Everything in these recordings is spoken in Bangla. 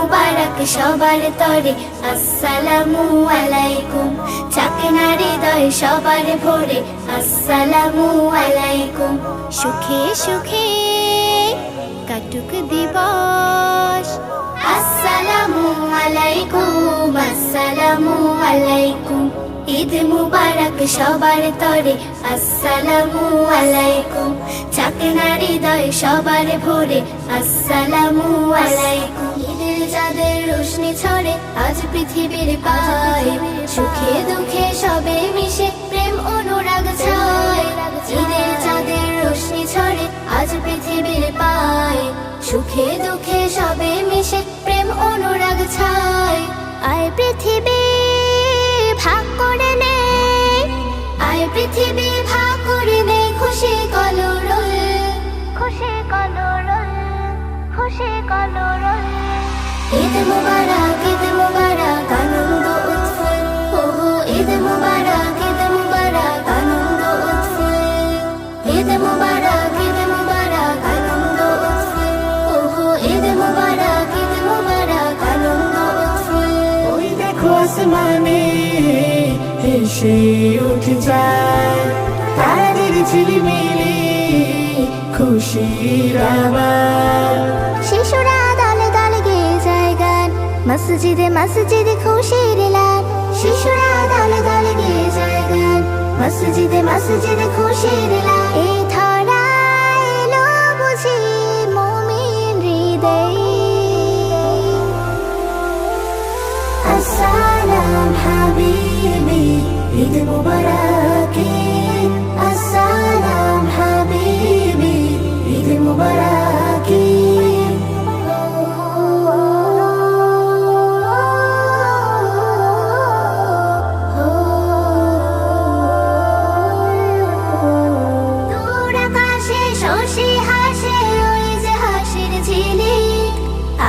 মুবারক সবার তরে আসসালামু আলাইকুম। চাকনা হৃদয় সবার ভরে আসসালামু আলাইকুম। সুখে সুখে কাটুক দিবস আসসালামু আলাইকুম আসসালামু আলাইকুম। ঈদ মুবারক সবার তরে আসসালামু আলাইকুম। চাকনা হৃদয় সবার ভরে আসসালামু আলাইকুম। ঈদের চাঁদের রোশনি ছড়ে আজ পৃথিবীর পায়, সুখে দুঃখে সবে মিশে প্রেম অনুরাগ ছয়। ঈদের চাঁদের রোশনি ছড়ে আজ পৃথিবীর পায়, সুখে দুঃখে সবে মিশে প্রেম অনুরাগ ছয়। আয় পৃথিবী ভাগ করে নে, আয় পৃথিবী ভাগ করে নে, খুশি কলরল খুশি কলরল খুশি কলরল। ঈদ মুবারক ঈদ মুবারক আনন্দ উৎফুল্ল, ওহো ঈদ মুবারক ঈদ মুবারক আনন্দ উৎফুল্ল। ঈদ মুবারক ঈদ মুবারক আনন্দ উৎফুল্ল, ওহো ঈদ মুবারক আনন্দ উৎফুল্ল। ওই দেখো আসমানে হেসে উঠে যায় তারাদের ঝিলিমিলি খুশির আওয়াজ। শিশুরা দলে দলে গেয়ে যায় গান, মসজিদে মসজিদে খুশির এলান। শিশুরা দলে দলে গেয়ে যায় গান, মসজিদে মসজিদে খুশির এলান। এই ধরায় এলো বুঝি মুমিন হৃদয়ে আসসালাম হাবিবি ঈদ মুবারক ঈদ। আসসালাম হাবিবি ঈদ মুবারক ঈদ। দূর আকাশে শশী হাসে ওই যে হাসির ঝিলিক,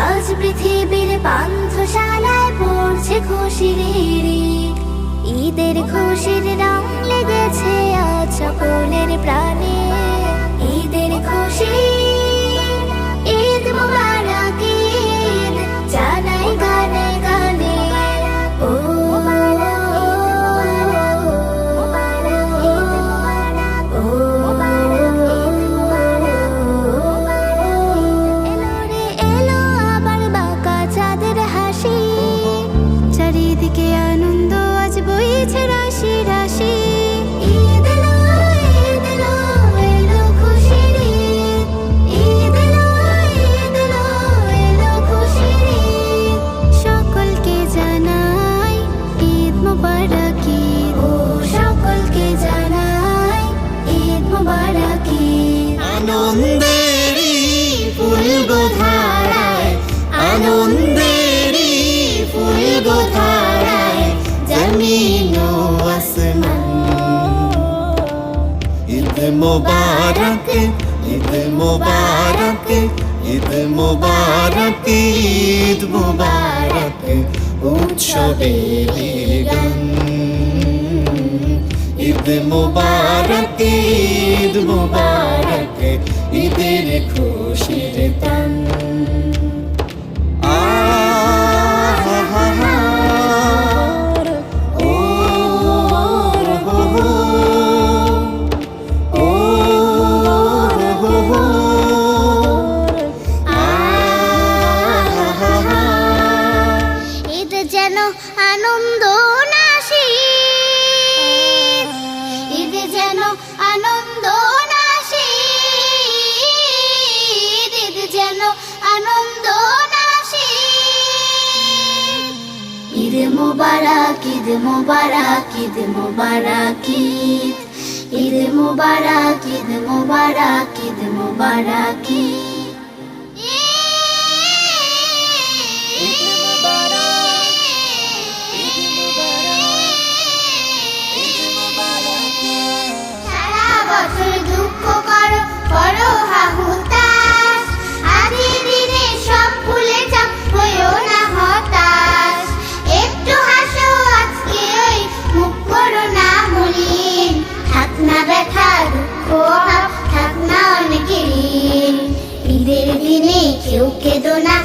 আজ পৃথিবীর পান্থশালায় পড়ছে খুশির হিড়িক। ঈদের খুশির রং লেগেছে আজ সকলের প্রাণে, ঈদের খুশি ঈদ মুবারক ঈদ জানাই গানে গানে। ও এলো আবার বাঁকা চাঁদের হাসি, চারিদিকে আনন্দ আজ বইছে রাশি রাশি। ঈদ এলো এলো খুশির ঈদ, ঈদ এলো খুশির ঈদ। সকলকে জানাই ঈদ মুবারক ঈদ, ও সকলকে জানাই ঈদ মুবারক ঈদ। আনন্দেরই ফুলগোধারায় আনন্দেরই ফুলগোধারায় জমিন ও আসমান। ঈদ মুবারক ঈদ মুবারক ঈদ মুবারক ঈদ মুবারক উৎসবের গান। ঈদ মুবারক ঈদ মুবারক ঈদের খুশির তান। ঈদ যেন আনন্দ নাশিদ, ঈদ যেন আনন্দ নাশিদ, ঈদ যেন আনন্দ নাশিদ। ঈদ মুবারক ঈদ মুবারক ঈদ মুবারক ঈদ, ঈদ মুবারক ঈদ মুবারক ঈদ মুবারক ঈদ। সারা বছর দুঃখ করো করো হাহুতাশ, আদি দিনে সব ভুলে যাও হইও না হতাশ। একটু হাসো আজকে ওই মুখ করো না মলিন, থাক না ব্যথা দুঃখ ভাব থাক না অনেক ঋণ। ঈদের দিনে কেউ কেঁদো না